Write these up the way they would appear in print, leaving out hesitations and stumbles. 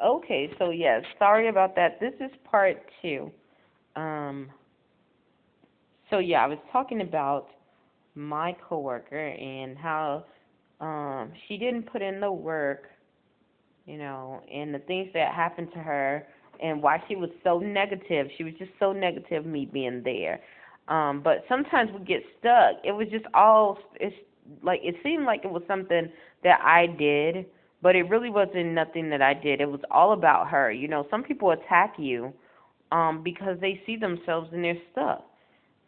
Okay, so yes, sorry about that. This is part two. Um, so yeah, I was talking about my coworker and how she didn't put in the work, and the things that happened to her and why she was so negative. She was just so negative me being there. But sometimes we get stuck. It was just it's like it seemed like it was something that I did, but it really wasn't nothing that I did. It was all about her. Some people attack you because they see themselves in their stuff.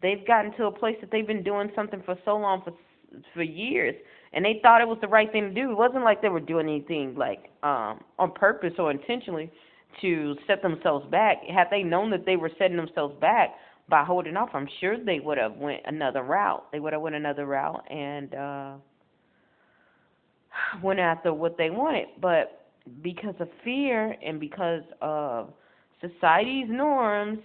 They've gotten to a place that they've been doing something for so long, for years, and they thought it was the right thing to do. It wasn't like they were doing anything like on purpose or intentionally to set themselves back. Had they known that they were setting themselves back by holding off, I'm sure they would have went another route. They would have went another route and went after what they wanted. But because of fear and because of society's norms,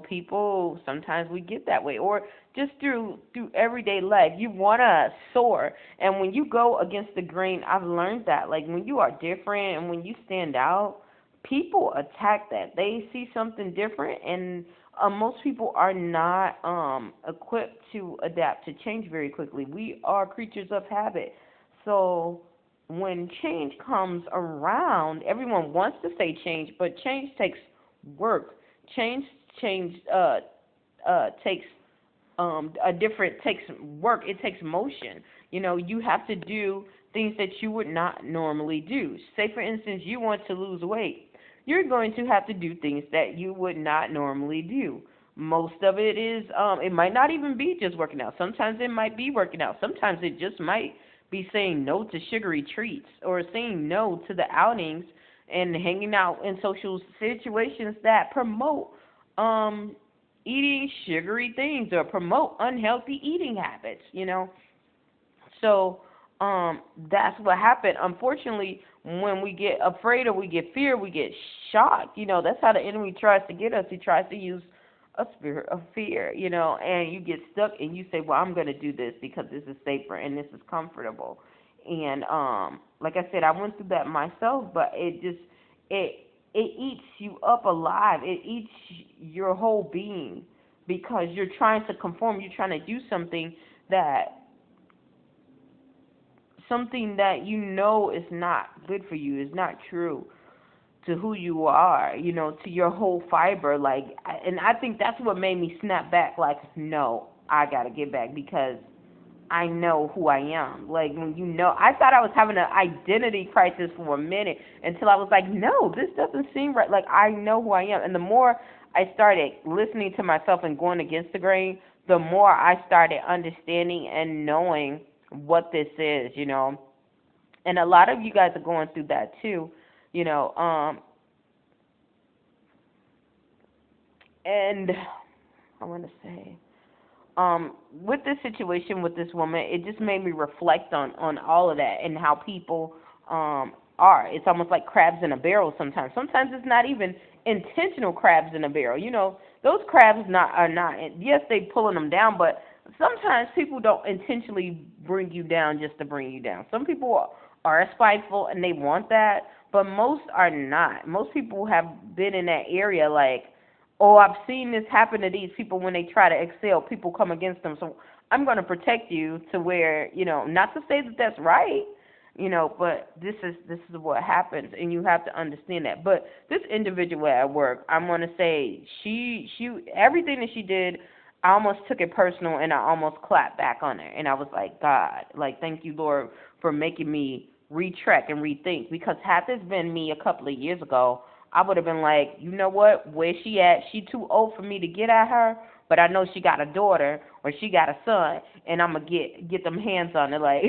people sometimes we get that way, or just through everyday life, you want to soar. And when you go against the grain, I've learned that, like, when you are different and when you stand out, people attack that. They see something different, and most people are not equipped to adapt to change very quickly. We are creatures of habit. So when change comes around, everyone wants to say change, but change takes work. Change change takes a different takes work. It takes motion. You have to do things that you would not normally do. Say for instance, you want to lose weight. You're going to have to do things that you would not normally do. Most of it is it might not even be just working out. Sometimes it might be working out. Sometimes it just might be saying no to sugary treats or saying no to the outings and hanging out in social situations that promote um eating sugary things or promote unhealthy eating habits. So that's what happened. Unfortunately, when we get afraid or we get fear, we get shocked. That's how the enemy tries to get us. He tries to use a spirit of fear, and you get stuck and you say, well, I'm going to do this because this is safer and this is comfortable. And like I said, I went through that myself, but it it eats you up alive. It eats your whole being because you're trying to conform. You're trying to do that something that is not good for you, is not true to who you are, to your whole fiber. Like, and I think that's what made me snap back. Like, no, I gotta get back because I know who I am. Like, when I thought I was having an identity crisis for a minute until I was like, no, this doesn't seem right. Like, I know who I am. And the more I started listening to myself and going against the grain, the more I started understanding and knowing what this is. And a lot of you guys are going through that too, you know. And I want to say, with this situation with this woman, it just made me reflect on all of that and how people are. It's almost like crabs in a barrel sometimes. Sometimes it's not even intentional crabs in a barrel. Those crabs not are not. Yes, they pulling them down, but sometimes people don't intentionally bring you down just to bring you down. Some people are spiteful and they want that, but most are not. Most people have been in that area like, oh, I've seen this happen to these people when they try to excel. People come against them. So I'm going to protect you to where, not to say that that's right, but this is what happens, and you have to understand that. But this individual at work, I'm going to say she everything that she did, I almost took it personal, and I almost clapped back on her, and I was like, God, like, thank you, Lord, for making me retrack and rethink. Because had this been me a couple of years ago, I would have been like, you know what? Where she at? She too old for me to get at her, but I know she got a daughter or she got a son, and I'm gonna get them hands on her, like,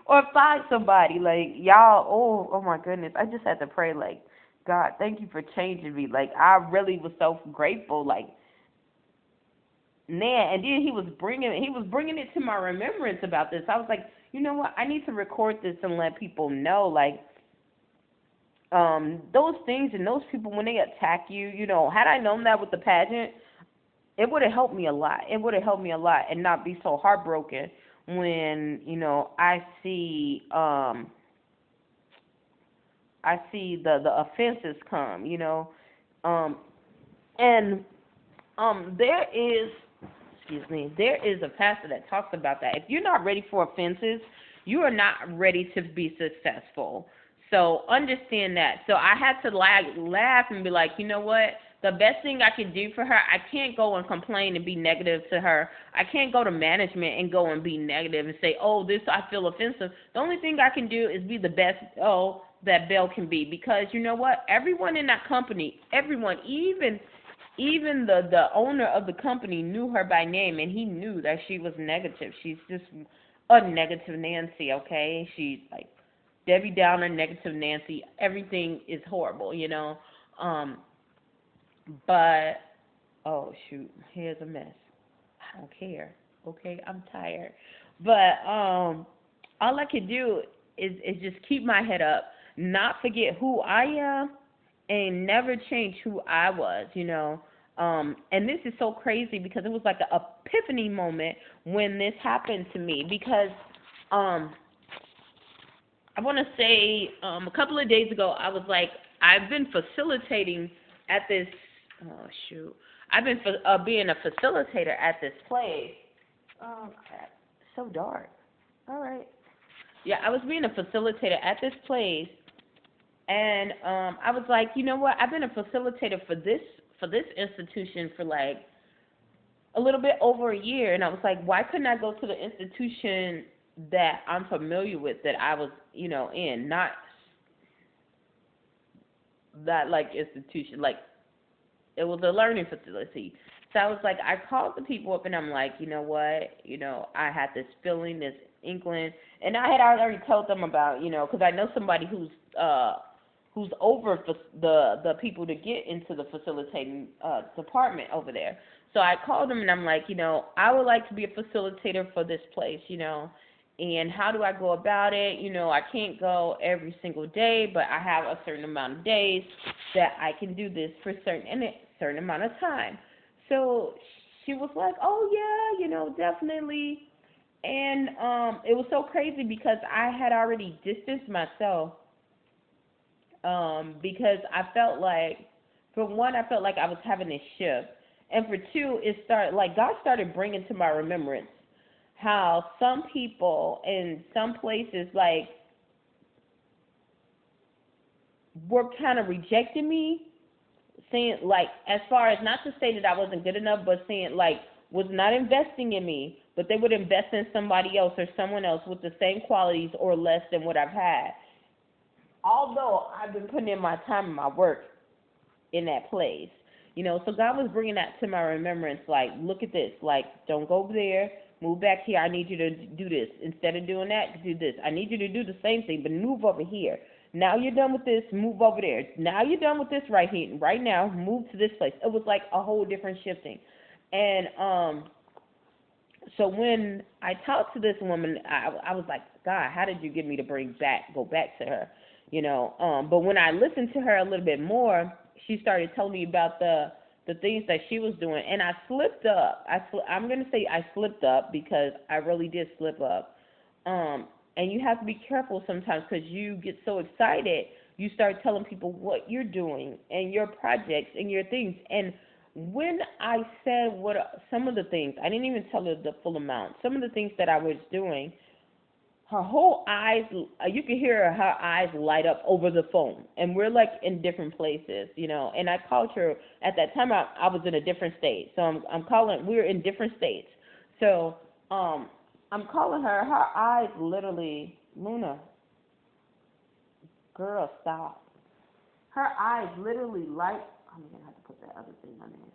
or find somebody like y'all. Oh my goodness! I just had to pray, like, God, thank you for changing me. Like, I really was so grateful, like, man. And then he was bringing it to my remembrance about this. I was like, you know what? I need to record this and let people know, like, those things and those people when they attack you, had I known that with the pageant, it would have helped me a lot. It would have helped me a lot and not be so heartbroken when, I see I see the offenses come, you know. Um, and there is, excuse me, there is a pastor that talks about that. If you're not ready for offenses, you are not ready to be successful. So understand that. So I had to laugh and be like, you know what? The best thing I can do for her, I can't go and complain and be negative to her. I can't go to management and go and be negative and say, oh, this I feel offensive. The only thing I can do is be the best that Belle can be, because you know what? Everyone in that company, everyone, even the owner of the company knew her by name, and he knew that she was negative. She's just a negative Nancy, okay? She's like Debbie Downer, negative Nancy. Everything is horrible, you know. Um, but oh shoot, here's a mess. I don't care. Okay, I'm tired. But all I could do is just keep my head up, not forget who I am, and never change who I was, you know. And this is so crazy because it was like an epiphany moment when this happened to me, because I want to say a couple of days ago I was like, I've been facilitating at this, oh shoot, I've been being a facilitator at this place. Oh crap, so dark. All right. Yeah, I was being a facilitator at this place, and I was like, you know what? I've been a facilitator for this institution for like a little bit over a year, and I was like, why couldn't I go to the institution that I'm familiar with, that I was, you know, in, not that like institution, like it was a learning facility. So I was like, I called the people up and I'm like, you know what, you know, I had this feeling, this inkling, and I had already told them about, you know, because I know somebody who's over the people to get into the facilitating department over there. So I called them and I'm like, you know, I would like to be a facilitator for this place, you know, and how do I go about it? You know, I can't go every single day, but I have a certain amount of days that I can do this for in a certain amount of time. So she was like, "Oh yeah, you know, definitely." And it was so crazy because I had already distanced myself, because I felt like, for one, I felt like I was having this shift, and for two, it started like God started bringing to my remembrance how some people in some places like were kind of rejecting me, saying like, as far as not to say that I wasn't good enough, but saying like was not investing in me, but they would invest in somebody else or someone else with the same qualities or less than what I've had. Although I've been putting in my time and my work in that place. You know, so God was bringing that to my remembrance, like, look at this, like, don't go over there, move back here, I need you to do this. Instead of doing that, do this. I need you to do the same thing, but move over here. Now you're done with this, move over there. Now you're done with this right here, right now, move to this place. It was like a whole different shifting. And so when I talked to this woman, I was like, God, how did you get me to go back to her? You know, but when I listened to her a little bit more, she started telling me about the things that she was doing, and I slipped up. I'm gonna say I slipped up because I really did slip up. And you have to be careful sometimes because you get so excited, you start telling people what you're doing and your projects and your things. And when I said what some of the things, I didn't even tell her the full amount. Some of the things that I was doing, her whole eyes, you could hear her eyes light up over the phone. And we're like in different places, you know. And I called her at that time. I was in a different state, so I'm calling. We're in different states, so I'm calling her. Her eyes literally, Luna, girl, stop. Her eyes literally light. I'm gonna have to put that other thing on there.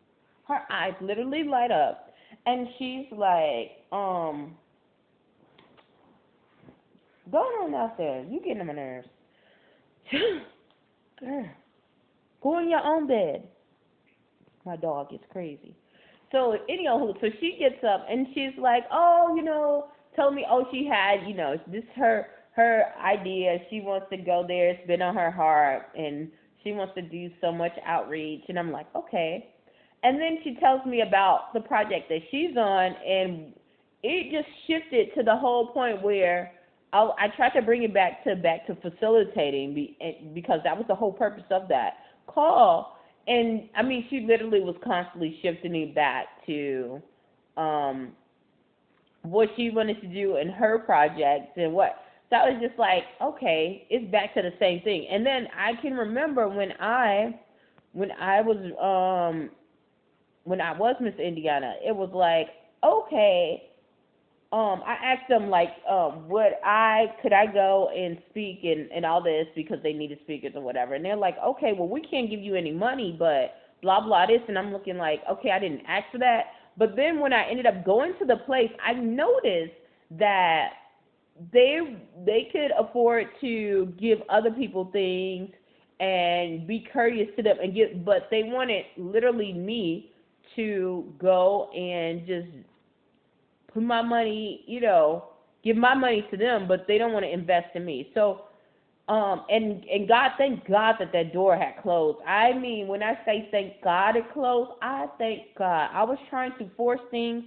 Her eyes literally light up, and she's like, go on out there. You getting on my nerves. Girl, go in your own bed. My dog gets crazy. So anyhow, so she gets up and she's like, oh, you know, told me, oh, she had, you know, this her idea. She wants to go there. It's been on her heart, and she wants to do so much outreach. And I'm like, okay. And then she tells me about the project that she's on, and it just shifted to the whole point where I tried to bring it back to facilitating because that was the whole purpose of that call. And I mean, she literally was constantly shifting me back to um what she wanted to do in her projects and what. So I was just like, okay, it's back to the same thing. And then I can remember when I was when I was Miss Indiana, it was like, okay, I asked them like, could I go and speak and all this because they needed speakers or whatever, and they're like, okay, well we can't give you any money, but blah blah this, and I'm looking like, okay, I didn't ask for that. But then when I ended up going to the place, I noticed that they could afford to give other people things and be courteous to them and give, but they wanted literally me to go and just put my money, give my money to them, but they don't want to invest in me. So, and God, thank God that door had closed. I mean, when I say thank God it closed, I thank God. I was trying to force things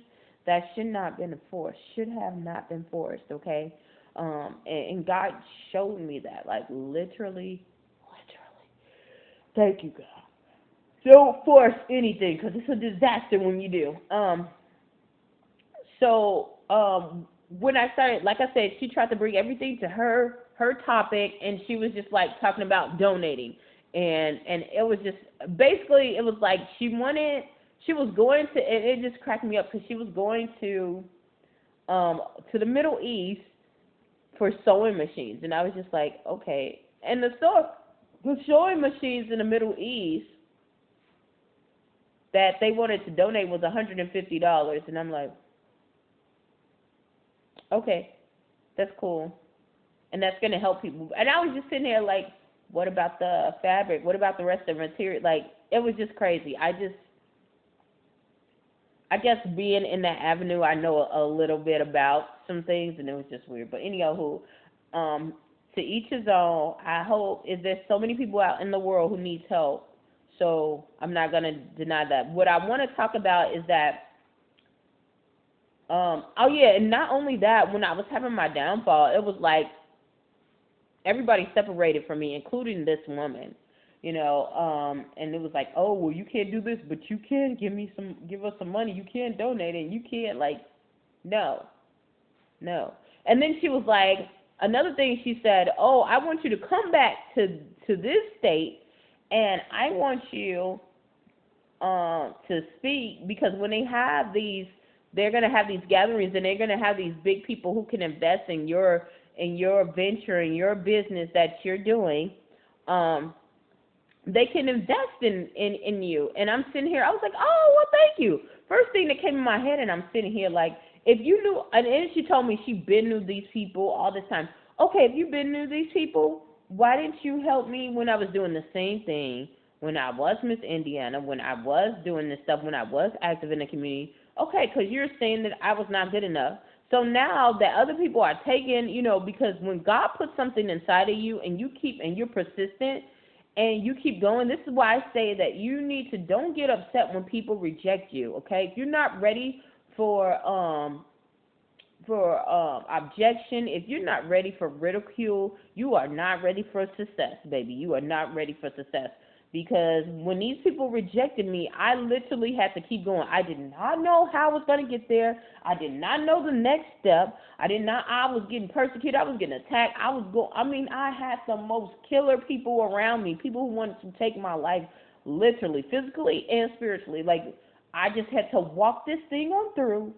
that should not been forced, should have not been forced. Okay, and God showed me that, like literally. Thank you, God. Don't force anything because it's a disaster when you do. So when I started, like I said, she tried to bring everything to her topic, and she was just like talking about donating, and it was just basically it was like she was going to, and it just cracked me up because she was going to the Middle East for sewing machines, and I was just like, okay, and the sewing machines in the Middle East that they wanted to donate was $150, and I'm like, okay, that's cool, and that's gonna help people. And I was just sitting there like, what about the fabric? What about the rest of the material? Like, it was just crazy. I guess being in that avenue, I know a little bit about some things, and it was just weird. But anyhow, to each his own. I hope is there's so many people out in the world who needs help. So I'm not gonna deny that. What I want to talk about is that oh yeah, and not only that, when I was having my downfall, it was like everybody separated from me, including this woman. And it was like, oh well, you can't do this, but you can give us some money. You can donate, and you can't like, no, no. And then she was like, another thing she said, oh, I want you to come back to this state, and I want you to speak because when they have these, they're gonna have these gatherings and they're gonna have these big people who can invest in your venture in your business that you're doing. They can invest in you. And I'm sitting here, I was like, oh well, thank you. First thing that came in my head, and I'm sitting here like, if you knew, and then she told me she been knew these people all this time. Okay, if you been knew these people, why didn't you help me when I was doing the same thing? When I was Miss Indiana, when I was doing this stuff, when I was active in the community, okay, because you're saying that I was not good enough. So now that other people are taking, because when God puts something inside of you and you're persistent and you keep going, this is why I say that you need to don't get upset when people reject you, okay? If you're not ready for objection, if you're not ready for ridicule, you are not ready for success, baby. You are not ready for success. Because when these people rejected me, I literally had to keep going. I did not know how I was going to get there. I did not know the next step. I was getting persecuted. I was getting attacked. I had the most killer people around me, people who wanted to take my life literally, physically, and spiritually. Like, I just had to walk this thing on through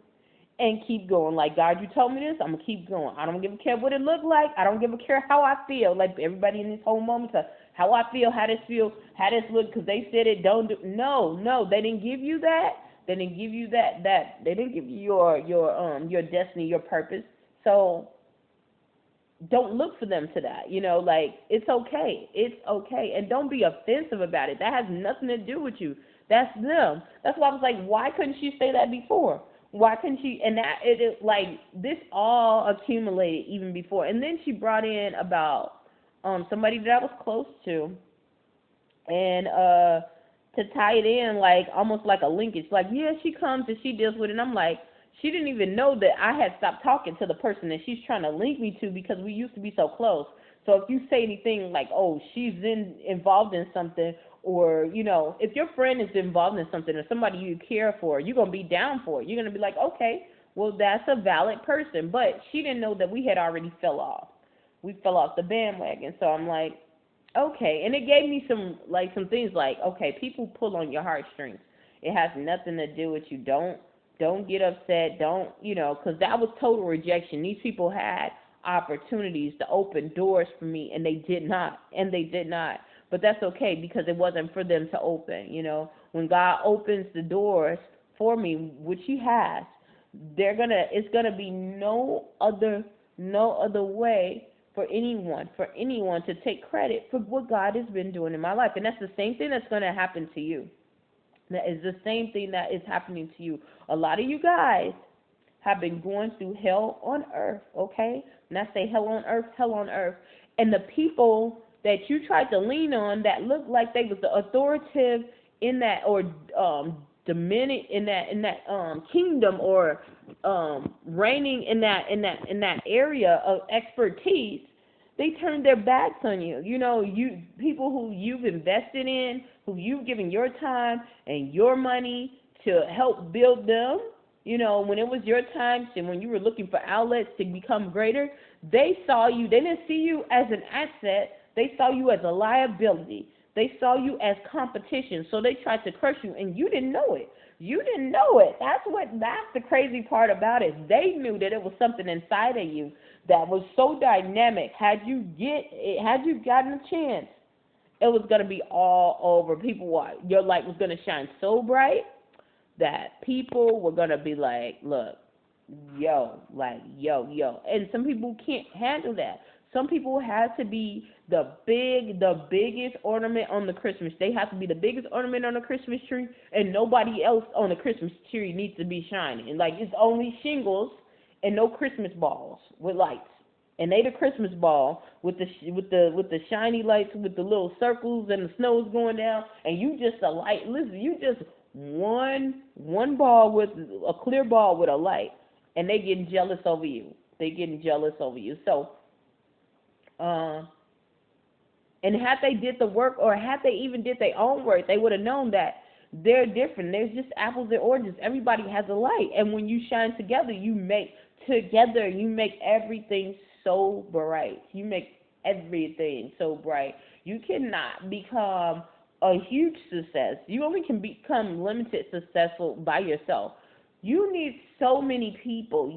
and keep going. Like, God, you told me this, I'm gonna keep going. I don't give a care what it looked like. I don't give a care how I feel. Like everybody in this whole moment, how I feel, how this look, because they said it don't do. No, they didn't give you that. They didn't give you that. They didn't give you your destiny, your purpose. So don't look for them to that. Like, it's okay. It's okay, and don't be offensive about it. That has nothing to do with you. That's them. That's why I was like, why couldn't she say that before? Why couldn't she? And that it like this all accumulated even before. And then she brought in about somebody that I was close to, and to tie it in like almost like a linkage. Like, yeah, she comes and she deals with it. And I'm like, she didn't even know that I had stopped talking to the person that she's trying to link me to because we used to be so close. So if you say anything like, oh, she's involved in something, or, if your friend is involved in something or somebody you care for, you're going to be down for it. You're going to be like, okay, well, that's a valid person. But she didn't know that we had already fell off. We fell off the bandwagon. So I'm like, okay. And it gave me some things like, okay, people pull on your heartstrings. It has nothing to do with you. Don't get upset. Don't, because that was total rejection. These people had opportunities to open doors for me, and they did not. And they did not. But that's okay because it wasn't for them to open. When God opens the doors for me, which He has, it's gonna be no other way for anyone to take credit for what God has been doing in my life. And that's the same thing that's gonna happen to you. That is the same thing that is happening to you. A lot of you guys have been going through hell on earth, okay? And I say hell on earth, hell on earth. And the people that you tried to lean on that looked like they was the authoritative in that, or dominant in that kingdom, or reigning in that area of expertise, they turned their backs on you. You people who you've invested in, who you've given your time and your money to help build them. When it was your time, and when you were looking for outlets to become greater, they saw you. They didn't see you as an asset. They saw you as a liability. They saw you as competition. So they tried to crush you, and you didn't know it. You didn't know it. That's the crazy part about it. They knew that it was something inside of you that was so dynamic. Had you gotten a chance, it was gonna be all over. Your light was gonna shine so bright that people were gonna be like, look, yo. And some people can't handle that. Some people have to be the biggest ornament on the Christmas. They have to be the biggest ornament on the Christmas tree, and nobody else on the Christmas tree needs to be shining. Like, it's only shingles and no Christmas balls with lights. And they the Christmas ball with the shiny lights, with the little circles and the snow's going down, and you just a light. Listen, you just one ball with a clear ball with a light, and they getting jealous over you. So, and had they did the work, or had they even did their own work, they would have known that they're different. There's just apples and oranges. Everybody has a light, and when you shine together, you make everything so bright. You make everything so bright. You cannot become a huge success. You only can become limited successful by yourself. You need so many people.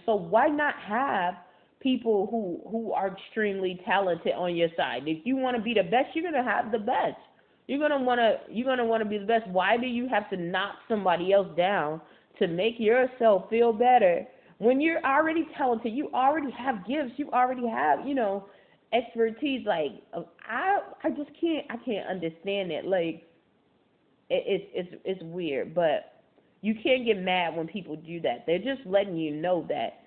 So why not have people who are extremely talented on your side? If you want to be the best, you're gonna have the best. You're gonna wanna be the best. Why do you have to knock somebody else down to make yourself feel better when you're already talented? You already have gifts. You already have, expertise. Like, I can't understand it. Like, it's weird, but you can't get mad when people do that. They're just letting you know that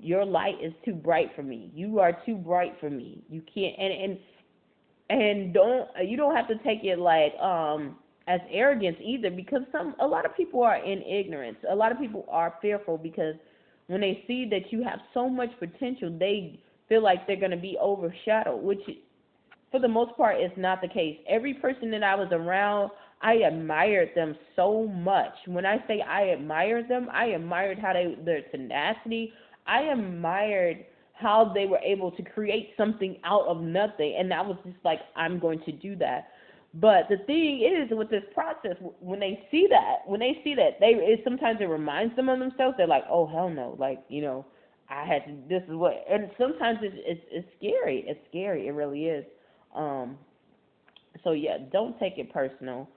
your light is too bright for me. You are too bright for me. You can't, and you don't have to take it like as arrogance either, because a lot of people are in ignorance. A lot of people are fearful because when they see that you have so much potential, they feel like they're going to be overshadowed, which for the most part is not the case. Every person that I was around, I admired them so much. When I say I admired them, I admired their tenacity. I admired how they were able to create something out of nothing, and I was just like, I'm going to do that. But the thing is, with this process, when they see that, sometimes it reminds them of themselves. They're like, oh, hell no, like, I had to, this is what, and sometimes it's scary. It's scary. It really is. So yeah, don't take it personal.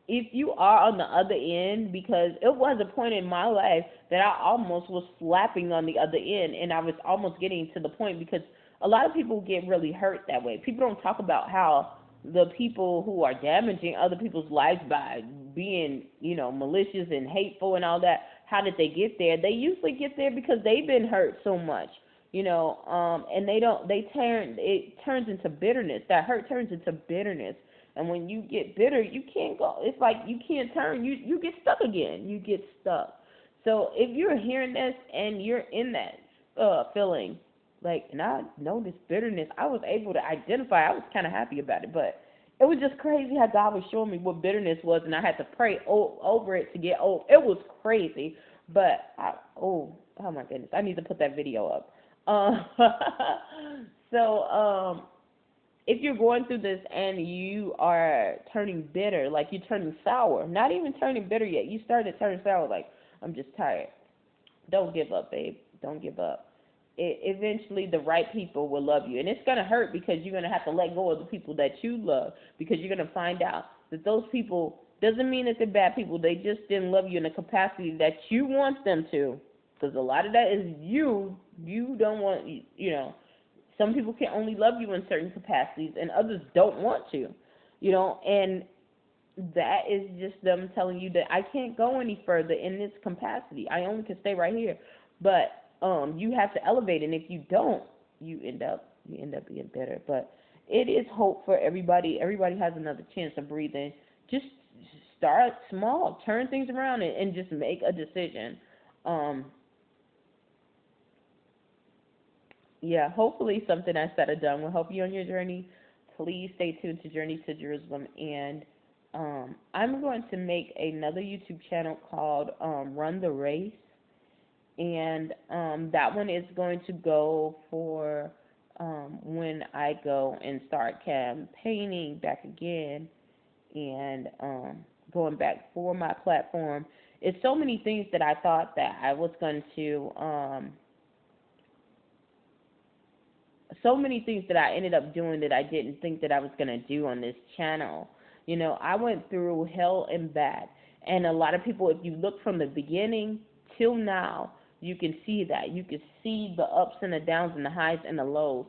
If you are on the other end, because it was a point in my life that I almost was slapping on the other end, and I was almost getting to the point, because a lot of people get really hurt that way. People don't talk about how the people who are damaging other people's lives by being, malicious and hateful and all that, how did they get there? They usually get there because they've been hurt so much, and it turns into bitterness. That hurt turns into bitterness. And when you get bitter, you can't go. It's like you can't turn. You get stuck again. You get stuck. So if you're hearing this and you're in that feeling, like, and I know this bitterness, I was able to identify. I was kind of happy about it, but it was just crazy how God was showing me what bitterness was, and I had to pray over it to get over. It was crazy, but oh my goodness, I need to put that video up. So if you're going through this and you are turning bitter, like you're turning sour, not even turning bitter yet, you started to turn sour, like, I'm just tired. Don't give up, babe. Don't give up. Eventually, the right people will love you. And it's going to hurt because you're going to have to let go of the people that you love, because you're going to find out that those people doesn't mean that they're bad people. They just didn't love you in the capacity that you want them to. Because a lot of that is you. You don't want, some people can only love you in certain capacities and others don't want to, and that is just them telling you that I can't go any further in this capacity. I only can stay right here. But you have to elevate, and if you don't, you end up being better. But it is hope for everybody. Everybody has another chance of breathing. Just start small, turn things around, and just make a decision. Yeah, hopefully something I said or done will help you on your journey. Please stay tuned to Journey to Jerusalem, and I'm going to make another YouTube channel called Run the Race, and that one is going to go for when I go and start campaigning back again, and going back for my platform. It's so many things that I thought that I was going to so many things that I ended up doing that I didn't think that I was going to do on this channel. I went through hell and back. And a lot of people, if you look from the beginning till now, you can see that. You can see the ups and the downs and the highs and the lows.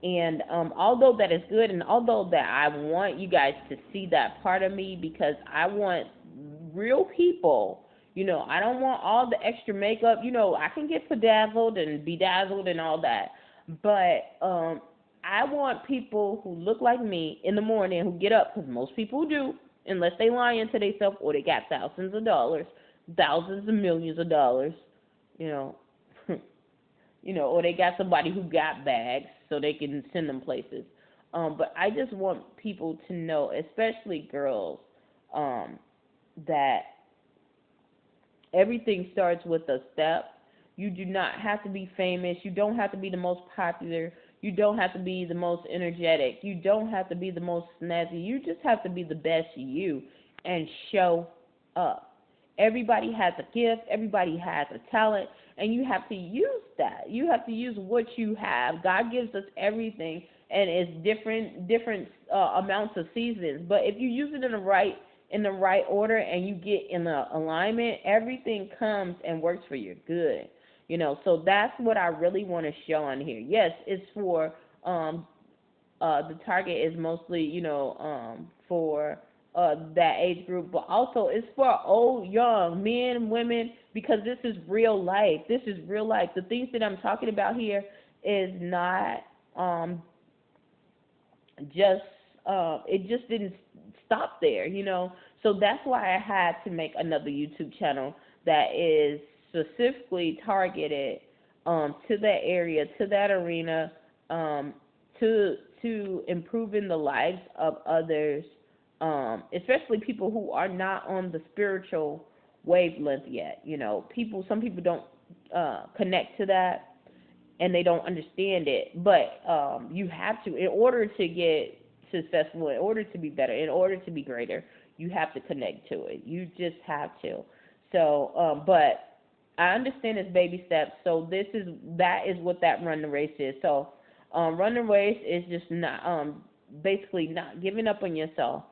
And although that is good, and although that I want you guys to see that part of me, because I want real people. I don't want all the extra makeup. I can get bedazzled and bedazzled and all that. But I want people who look like me in the morning, who get up, because most people do, unless they lying to themselves or they got thousands of dollars, thousands of millions of dollars, you know, or they got somebody who got bags so they can send them places. But I just want people to know, especially girls, that everything starts with a step. You do not have to be famous. You don't have to be the most popular. You don't have to be the most energetic. You don't have to be the most snazzy. You just have to be the best you and show up. Everybody has a gift. Everybody has a talent, and you have to use that. You have to use what you have. God gives us everything, and it's different amounts of seasons. But if you use it in the right order and you get in the alignment, everything comes and works for your good. So that's what I really want to show on here. Yes, it's for the target is mostly, for that age group, but also it's for old, young, men, women, because this is real life. This is real life. The things that I'm talking about here is not just it just didn't stop there, So that's why I had to make another YouTube channel that is specifically targeted to that area, to that arena, to improving the lives of others, especially people who are not on the spiritual wavelength yet. Some people don't connect to that, and they don't understand it. But you have to, in order to get successful, in order to be better, in order to be greater, you have to connect to it. You just have to. So, but I understand it's baby steps. So that is what that run the race is. So, run the race is just not basically not giving up on yourself.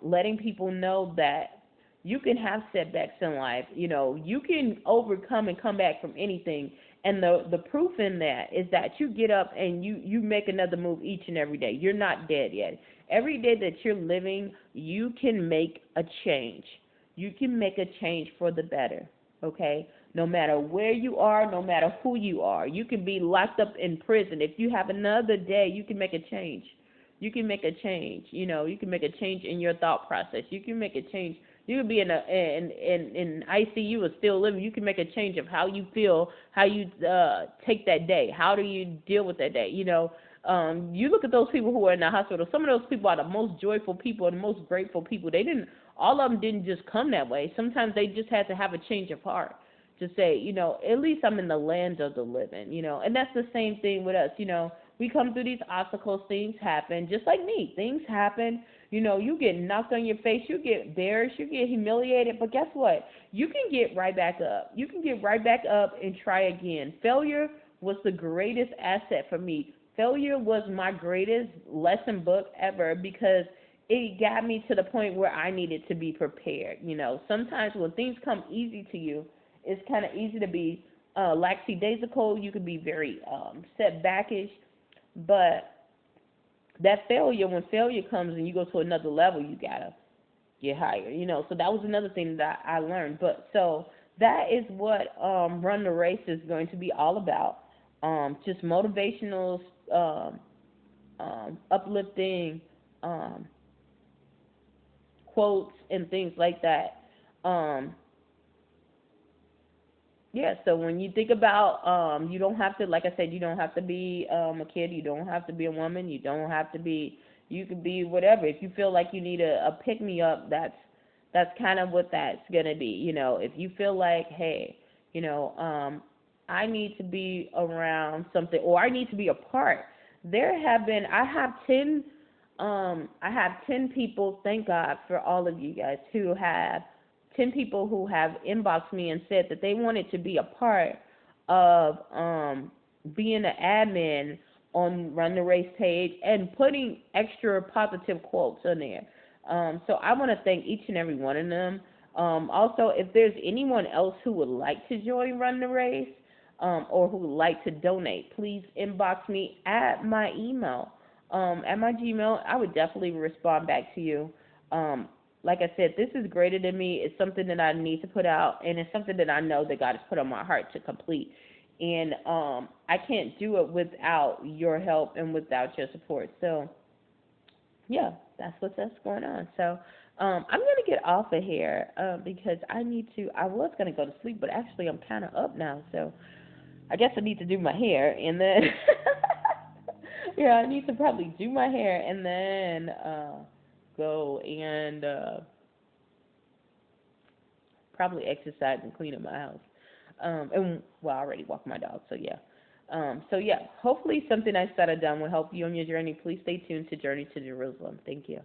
Letting people know that you can have setbacks in life. You can overcome and come back from anything. And the proof in that is that you get up and you make another move each and every day. You're not dead yet. Every day that you're living, you can make a change. You can make a change for the better, okay? No matter where you are, no matter who you are. You can be locked up in prison. If you have another day, you can make a change. you can make a change. You know, you can make a change in your thought process. You can make a change. You could be in ICU and still living. You can make a change of how you feel, how you take that day. How do you deal with that day? You know, you look at those people who are in the hospital. Some of those people are the most joyful people and the most grateful people. They didn't. All of them didn't just come that way. Sometimes they just had to have a change of heart to say, you know, at least I'm in the land of the living, you know. And that's the same thing with us, you know. We come through these obstacles, things happen, just like me. Things happen, you know, you get knocked on your face, you get embarrassed, you get humiliated, but guess what? You can get right back up. You can get right back up and try again. Failure was the greatest asset for me. Failure was my greatest lesson book ever because it got me to the point where I needed to be prepared. You know, sometimes when things come easy to you, it's kind of easy to be lackadaisical. You can be very setbackish, but that failure, when failure comes and you go to another level, you gotta get higher. You know, so that was another thing that I learned. But so that is what Run the Race is going to be all about. Just motivational, uplifting quotes and things like that. Um, Yeah, so when you think about, you don't have to, like I said, you don't have to be a kid, you don't have to be a woman, you don't have to be, you could be whatever. If you feel like you need a pick me up, that's kind of what that's gonna be. You know, if you feel like, hey, you know, I need to be around something, or I need to be a part. There have been, I have 10 people. Thank God for all of you guys who have 10 people who have inboxed me and said that they wanted to be a part of being an admin on Run the Race page and putting extra positive quotes on there. So I want to thank each and every one of them. Also, if there's anyone else who would like to join Run the Race or who would like to donate, please inbox me at my email, at my Gmail. I would definitely respond back to you. Like I said, this is greater than me. It's something that I need to put out, and it's something that I know that God has put on my heart to complete. And I can't do it without your help and without your support. So, yeah, that's going on. So, I'm gonna get off of here because I need to. I was gonna go to sleep, but actually I'm kind of up now. So, I guess I need to do my hair, and then yeah, I need to probably do my hair and then go and probably exercise and clean up my house. And well, I already walk my dog, so yeah. So yeah, hopefully something I said or done will help you on your journey. Please stay tuned to Journey to Jerusalem. Thank you.